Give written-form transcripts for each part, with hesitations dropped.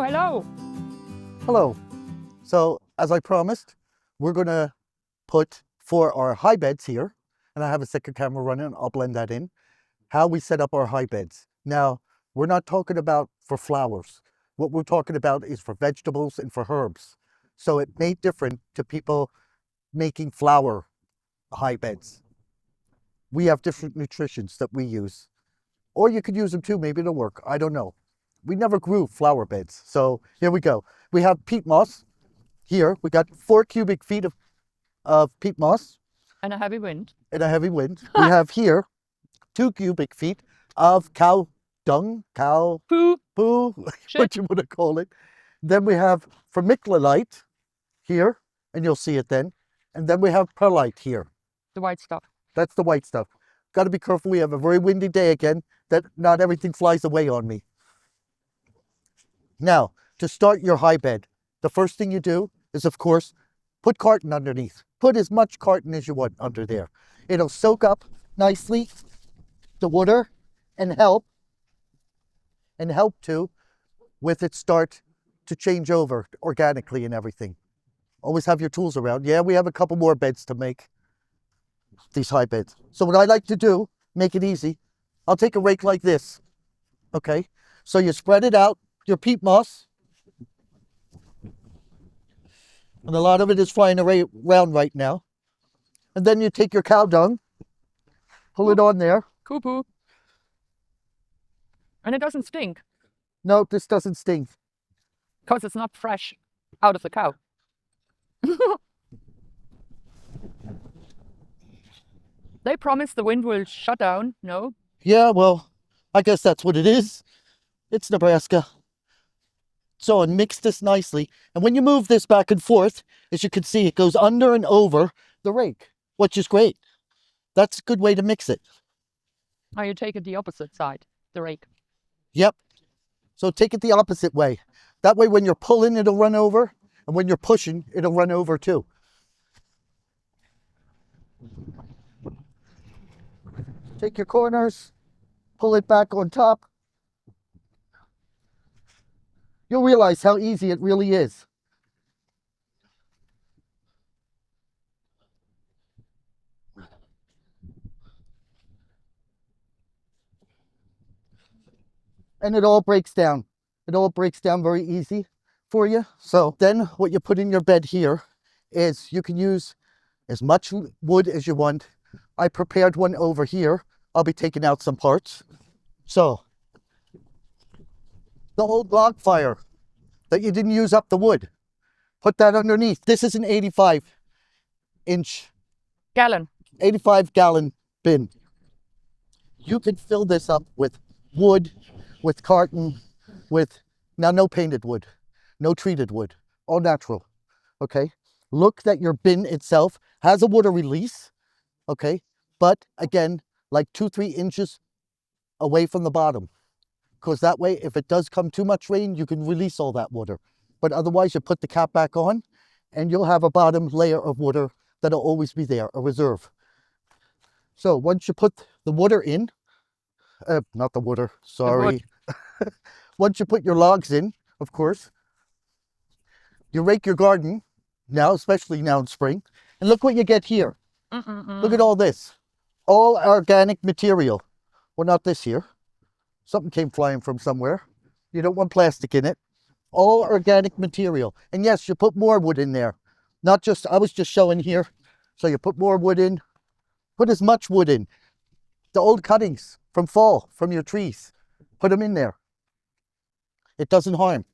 Oh, hello. Hello. So as I promised, we're going to put for our high beds here, and I have a second camera running, I'll blend that in, how we set up our high beds. Now, we're not talking about for flowers. What we're talking about is for vegetables and for herbs. So it may different to people making flower high beds. We have different nutritions that we use. Or you could use them too, maybe it'll work, I don't know. We never grew flower beds, so here we go. We have peat moss here. We got 4 cubic feet of peat moss. And a heavy wind. And a heavy wind. We have here 2 cubic feet of cow dung, cow Poo. poo, what you want to call it. Then we have vermiculite here, and you'll see it then. And then we have perlite here. The white stuff. That's the white stuff. Got to be careful. We have a very windy day again, that not everything flies away on me. Now, to start your high bed, the first thing you do is, of course, put carton underneath. Put as much carton as you want under there. It'll soak up nicely the water and help too with it start to change over organically and everything. Always have your tools around. Yeah, we have a couple more beds to make, these high beds. So what I like to do, make it easy, I'll take a rake like this, okay? So you spread it out, your peat moss, and a lot of it is flying around right now. And then you take your cow dung, pull it on there. Poo. And it doesn't stink. No, this doesn't stink. Because it's not fresh out of the cow. They promise the wind will shut down, no? Yeah, well, I guess that's what it is. It's Nebraska. So, and mix this nicely. And when you move this back and forth, as you can see, it goes under and over the rake, which is great. That's a good way to mix it. Now you take it the opposite side, the rake. Yep. So take it the opposite way. That way when you're pulling, it'll run over. And when you're pushing, it'll run over too. Take your corners, pull it back on top. You'll realize how easy it really is. And it all breaks down. It all breaks down very easy for you. So then what you put in your bed here is you can use as much wood as you want. I prepared one over here. I'll be taking out some parts. So the old log fire that you didn't use up the wood, put that underneath. This is an 85 gallon bin. You can fill this up with wood, with carton, with, now no painted wood, no treated wood, all natural, okay? Look that your bin itself has a water release, okay? But again, like 2-3 inches away from the bottom, because that way, if it does come too much rain, you can release all that water. But otherwise, you put the cap back on, and you'll have a bottom layer of water that'll always be there, a reserve. So once you put the water in, not the water, sorry. Once you put your logs in, of course, you rake your garden now, especially now in spring, and look what you get here. Look at all this. All organic material. Well, not this here. Something came flying from somewhere. You don't want plastic in it. All organic material. And yes, you put more wood in there. Not just, I was just showing here. So you put more wood in. Put as much wood in. The old cuttings from fall, from your trees. Put them in there. It doesn't harm.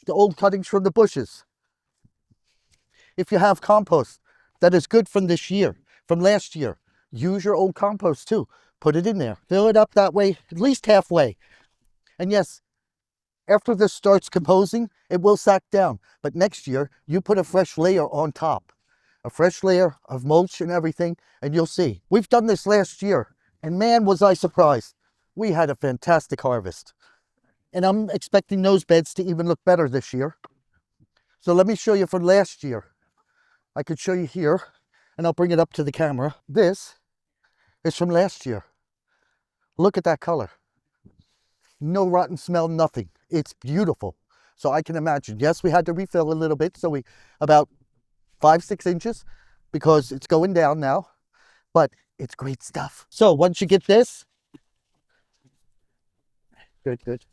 The old cuttings from the bushes. If you have compost that is good from this year, from last year, use your old compost too. Put it in there. Fill it up that way, at least halfway. And yes, after this starts composing, it will sack down. But next year, you put a fresh layer on top. A fresh layer of mulch and everything, and you'll see. We've done this last year, and man, was I surprised. We had a fantastic harvest. And I'm expecting those beds to even look better this year. So let me show you from last year. I could show you here, and I'll bring it up to the camera. This is from last year. Look at that color. No rotten smell, nothing. It's beautiful. So I can imagine, yes, we had to refill a little bit. So we about 5-6 inches because it's going down now, but it's great stuff. So once you get this, good.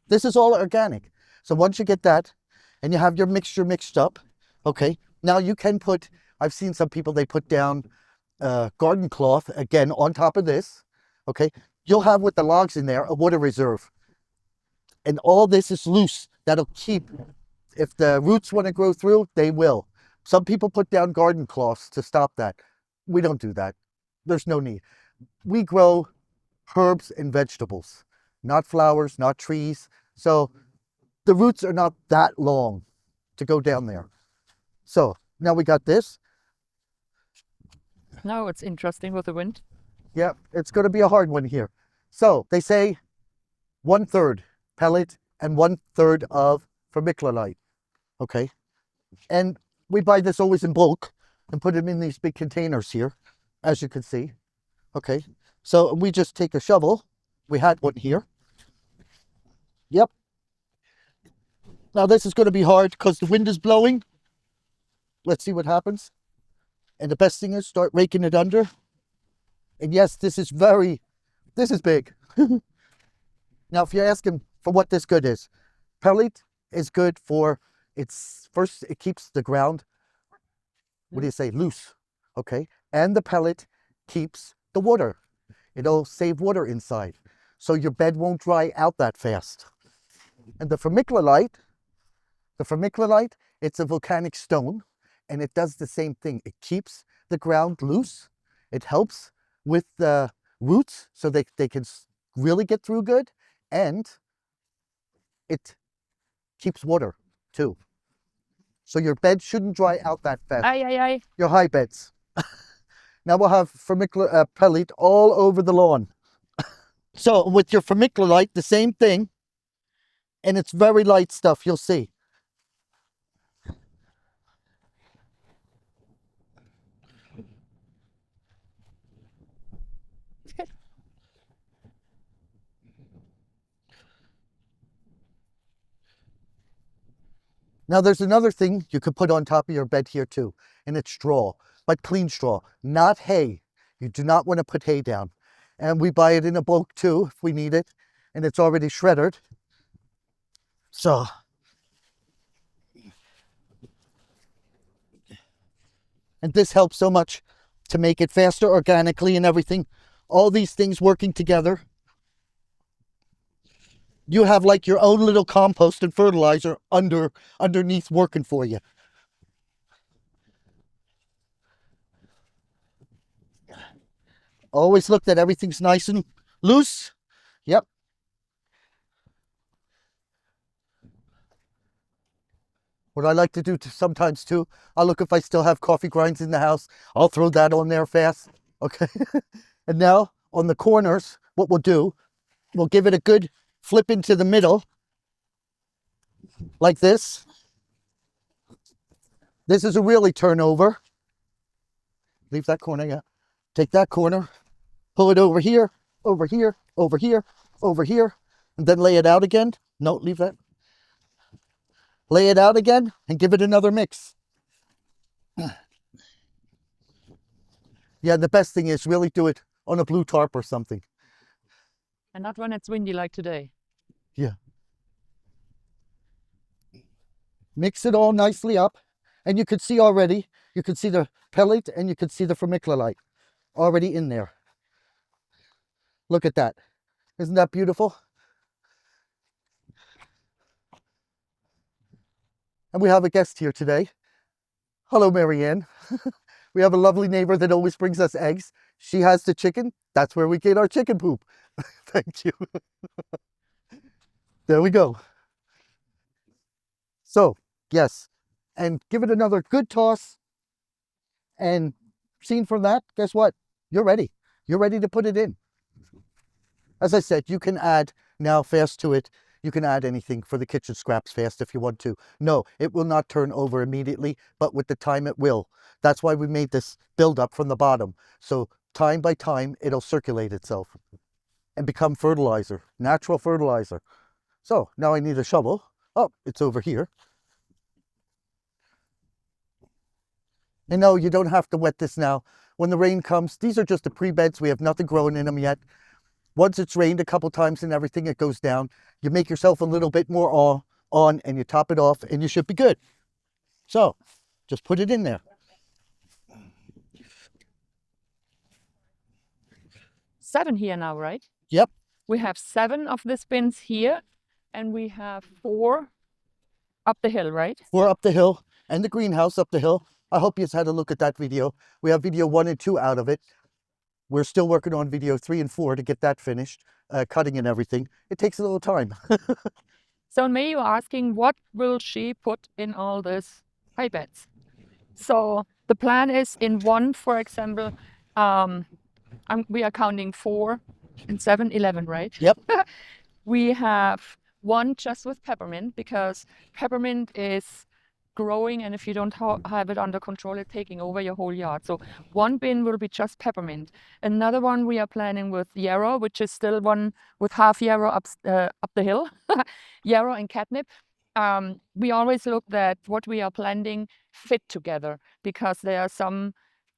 This is all organic. So once you get that and you have your mixture mixed up, okay, now you can put, I've seen some people, they put down garden cloth again on top of this, okay. You'll have with the logs in there a water reserve. And all this is loose. That'll keep, if the roots want to grow through, they will. Some people put down garden cloths to stop that. We don't do that. There's no need. We grow herbs and vegetables, not flowers, not trees. So the roots are not that long to go down there. So now we got this. Now it's interesting with the wind. Yeah, it's going to be a hard one here. So they say 1/3 pellet and 1/3 of vermiculite. Okay. And we buy this always in bulk and put them in these big containers here, as you can see. Okay. So we just take a shovel. We had one here. Yep. Now this is going to be hard because the wind is blowing. Let's see what happens. And the best thing is start raking it under. And yes, this is big. Now, if you're asking for what this good is, pellet is good for, first, it keeps the ground, what do you say, loose, okay? And the pellet keeps the water. It'll save water inside. So your bed won't dry out that fast. And the vermiculite, it's a volcanic stone, and it does the same thing. It keeps the ground loose. It helps with the roots so they can really get through good, and it keeps water too. So your bed shouldn't dry out that fast. Aye. Your high beds. Now we'll have pellet all over the lawn. So with your vermiculite, the same thing, and it's very light stuff, you'll see. Now there's another thing you could put on top of your bed here too, and it's straw, but clean straw, not hay. You do not want to put hay down. And we buy it in a bulk too, if we need it, and it's already shredded. So, and this helps so much to make it faster organically and everything. All these things working together. You have like your own little compost and fertilizer underneath working for you. Always look that everything's nice and loose. Yep. What I like to do sometimes too, I'll look if I still have coffee grinds in the house. I'll throw that on there fast. Okay. And now on the corners, what we'll do, we'll give it a good flip into the middle, like this. This is a really turnover. Leave that corner, yeah. Take that corner, pull it over here, over here, over here, over here, and then lay it out again. No, leave that. Lay it out again and give it another mix. Yeah, the best thing is really do it on a blue tarp or something. And not when it's windy like today. Yeah. Mix it all nicely up. And you could see already, you could see the pellet and you could see the vermiculite already in there. Look at that. Isn't that beautiful? And we have a guest here today. Hello, Marianne. We have a lovely neighbor that always brings us eggs. She has the chicken. That's where we get our chicken poop. Thank you. There we go. So, yes. And give it another good toss. And seen from that, guess what? You're ready. You're ready to put it in. As I said, you can add now fast to it. You can add anything for the kitchen scraps fast if you want to. No, it will not turn over immediately, but with the time it will. That's why we made this build up from the bottom. So time by time, it'll circulate itself and become fertilizer, natural fertilizer. So now I need a shovel. Oh, it's over here. And no, you don't have to wet this now. When the rain comes, these are just the pre-beds. We have nothing growing in them yet. Once it's rained a couple times and everything, it goes down. You make yourself a little bit more on and you top it off and you should be good. So just put it in there. 7 here now, right? Yep. We have 7 of these bins here, and we have 4 up the hill, right? 4 up the hill and the greenhouse up the hill. I hope you've had a look at that video. We have video 1 and 2 out of it. We're still working on video 3 and 4 to get that finished, cutting and everything. It takes a little time. So May, you're asking, what will she put in all these high beds? So the plan is in one, for example, we are counting 4 and 7, 11, right? Yep. We have one just with peppermint, because peppermint is growing, and if you don't have it under control, it's taking over your whole yard. So one bin will be just peppermint. Another one we are planning with yarrow, which is still one with half yarrow up the hill. Yarrow and catnip. We always look that what we are planting fit together, because there are some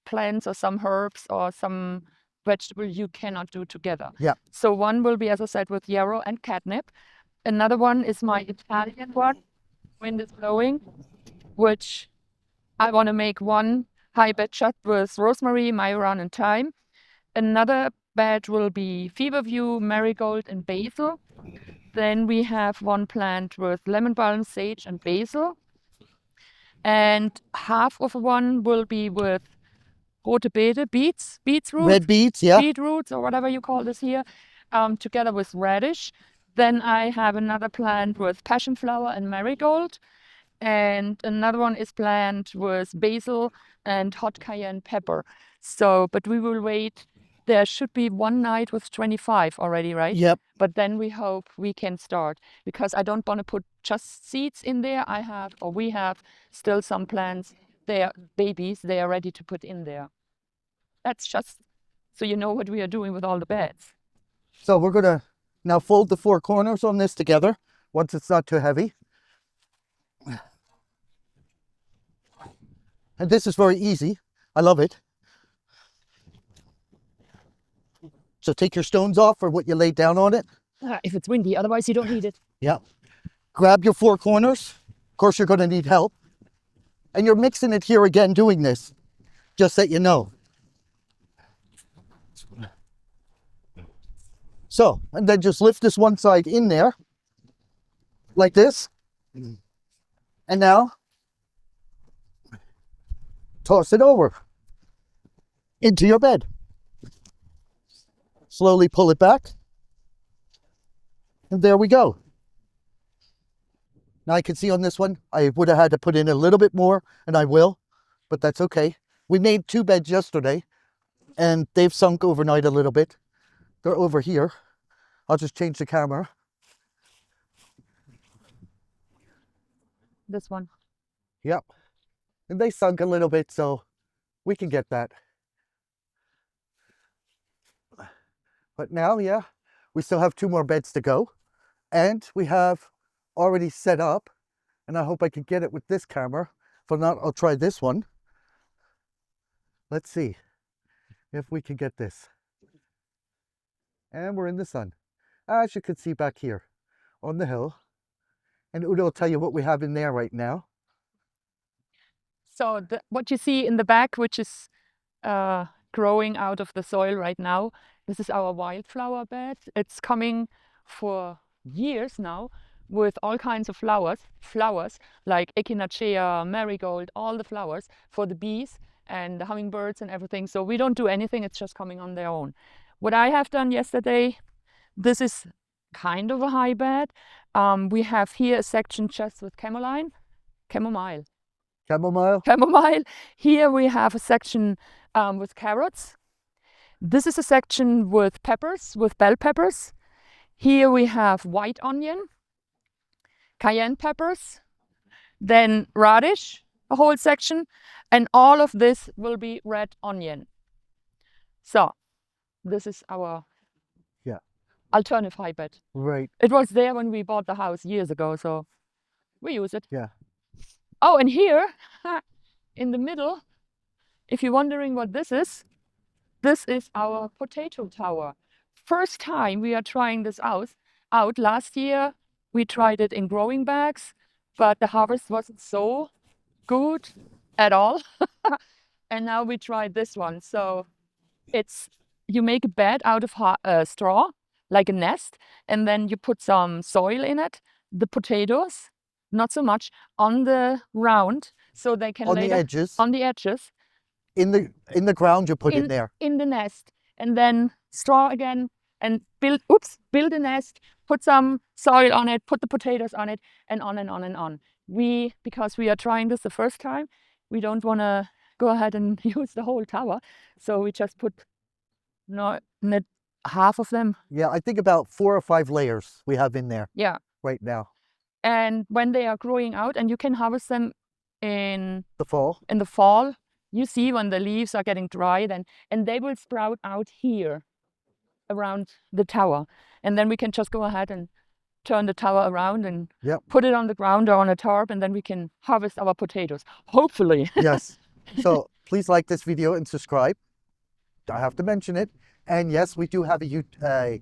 plants or some herbs or some vegetables you cannot do together. Yeah. So one will be, as I said, with yarrow and catnip. Another one is my Italian one, Wind is Blowing, which I want to make one high bed shot with rosemary, majoran, and thyme. Another bed will be feverview, marigold, and basil. Then we have one plant with lemon balm, sage, and basil. And half of one will be with rote beete, beetroot, Red beets, yeah. beetroots, or whatever you call this here, together with radish. Then I have another plant with passion flower and marigold. And another one is planned with basil and hot cayenne pepper. So, but we will wait. There should be one night with 25 already, right? Yep. But then we hope we can start, because I don't want to put just seeds in there. We have still some plants. They are babies. They are ready to put in there. That's just so you know what we are doing with all the beds. So we're going to now fold the 4 corners on this together once it's not too heavy. And this is very easy. I love it. So take your stones off or what you laid down on it. If it's windy, otherwise you don't need it. Yeah. Grab your 4 corners. Of course, you're going to need help. And you're mixing it here again doing this, just that you know. So, and then just lift this one side in there, like this. And now, toss it over into your bed. Slowly pull it back. And there we go. Now I can see on this one, I would have had to put in a little bit more, and I will, but that's okay. We made 2 beds yesterday, and they've sunk overnight a little bit. They're over here. I'll just change the camera. This one. Yep. And they sunk a little bit, so we can get that. But now, yeah, we still have 2 more beds to go. And we have already set up, and I hope I can get it with this camera. If not, I'll try this one. Let's see if we can get this. And we're in the sun, as you can see back here on the hill. And Udo will tell you what we have in there right now. So what you see in the back, which is growing out of the soil right now, this is our wildflower bed. It's coming for years now with all kinds of flowers like echinacea, marigold, all the flowers for the bees and the hummingbirds and everything. So we don't do anything, it's just coming on their own. What I have done yesterday, this is kind of a high bed. We have here a section just with chamomile. Here we have a section with carrots. This is a section with peppers, with bell peppers. Here we have white onion, cayenne peppers, then radish, a whole section, and all of this will be red onion. So this is our... Yeah. alternative hybrid. Right. It was there when we bought the house years ago, so we use it. Yeah. Oh, and here in the middle, if you're wondering what this is our potato tower. First time we are trying this out. Last year we tried it in growing bags, but the harvest wasn't so good at all. And now we tried this one. So it's, you make a bed out of straw, like a nest, and then you put some soil in it, the potatoes, not so much, on the round, so they can On the edges. on the edges, In the ground, you put it there. in the nest, and then straw again, and build a nest, put some soil on it, put the potatoes on it, and on and on and on. Because we are trying this the first time, we don't want to go ahead and use the whole tower, so we just put half of them. Yeah, I think about 4 or 5 layers we have in there. Yeah. Right now. And when they are growing out, and you can harvest them in the fall. In the fall, you see when the leaves are getting dry, and they will sprout out here around the tower, and then we can just go ahead and turn the tower around and put it on the ground or on a tarp, and then we can harvest our potatoes, hopefully. Yes. So please like this video and subscribe. I have to mention it. And yes, we do have a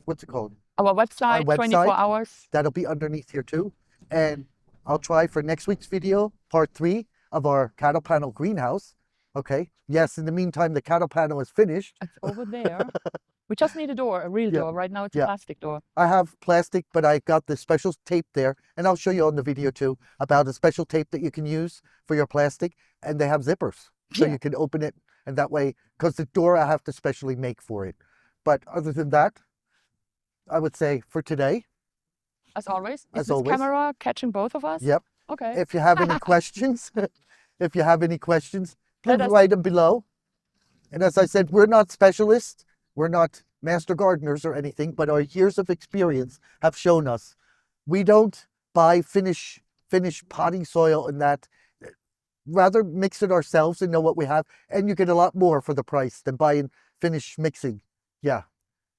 what's it called? Our website, 24 hours. That'll be underneath here too. And I'll try for next week's video, part 3 of our cattle panel greenhouse. Okay. Yes, in the meantime, the cattle panel is finished. It's over there. We just need a door, a real door. Right now it's a plastic door. I have plastic, but I got the special tape there. And I'll show you on the video too about a special tape that you can use for your plastic. And they have zippers. So you can open it. And that way, because the door I have to specially make for it. But other than that, I would say for today. As always. Is this camera catching both of us? Yep. Okay. If you have any questions, please write them below. And as I said, we're not specialists. We're not master gardeners or anything, but our years of experience have shown us we don't buy finished potting soil and that. Rather mix it ourselves and know what we have, and you get a lot more for the price than buying finished mixing. Yeah,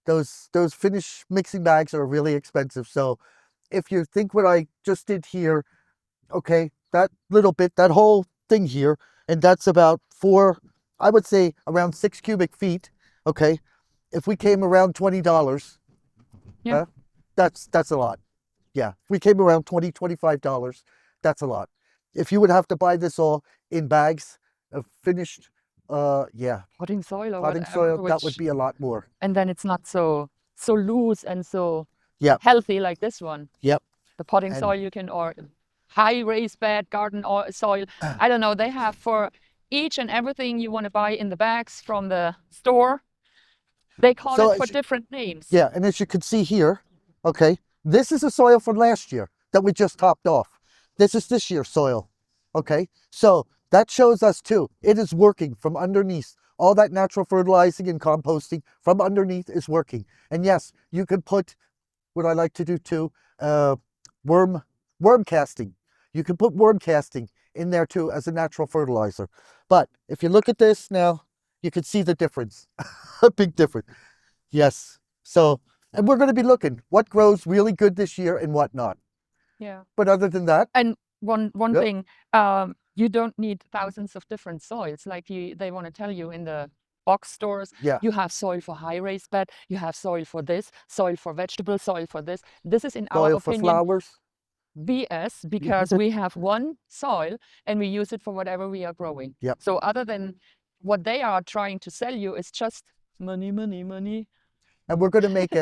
those finished mixing bags are really expensive. So if you think what I just did here, okay, that little bit, that whole thing here, and that's about I would say around 6 cubic feet. Okay, if we came around $20, that's a lot. Yeah, if we came around $20, $25, that's a lot. If you would have to buy this all in bags of finished, potting soil or potting soil, that would be a lot more. And then it's not so loose and so healthy like this one. Yep. The potting soil or high raised bed garden or soil. I don't know. They have for each and everything you want to buy in the bags from the store. They call it for different names. Yeah, and as you can see here, okay, this is a soil from last year that we just topped off. This is this year's soil, okay? So that shows us too, it is working from underneath. All that natural fertilizing and composting from underneath is working. And yes, you can put, what I like to do too, worm casting. You can put worm casting in there too as a natural fertilizer. But if you look at this now, you can see the difference, a big difference. Yes, so, and we're gonna be looking what grows really good this year and what not. Yeah. But other than that. And one thing, you don't need thousands of different soils. Like they want to tell you in the box stores, you have soil for high raised bed, you have soil for this, soil for vegetables, soil for this. This is in our opinion. Soil for flowers. BS, because we have one soil and we use it for whatever we are growing. Yep. So other than what they are trying to sell you, it's just money, money, money. And we're going to make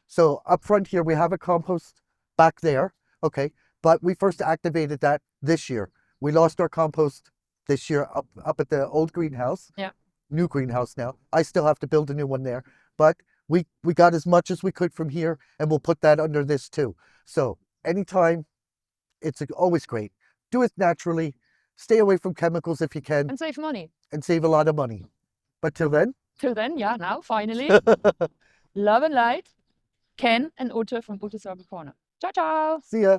so up front here, we have a compost back there. Okay, but we first activated that this year. We lost our compost this year up at the old greenhouse. Yeah. New greenhouse now. I still have to build a new one there, but we got as much as we could from here, and we'll put that under this too. So anytime, it's always great. Do it naturally. Stay away from chemicals if you can. And save money. And save a lot of money. But till then. Till then, yeah, now finally. Love and light. Ken and Ute from Utes-Herbal-Corner. Ciao, ciao. See ya.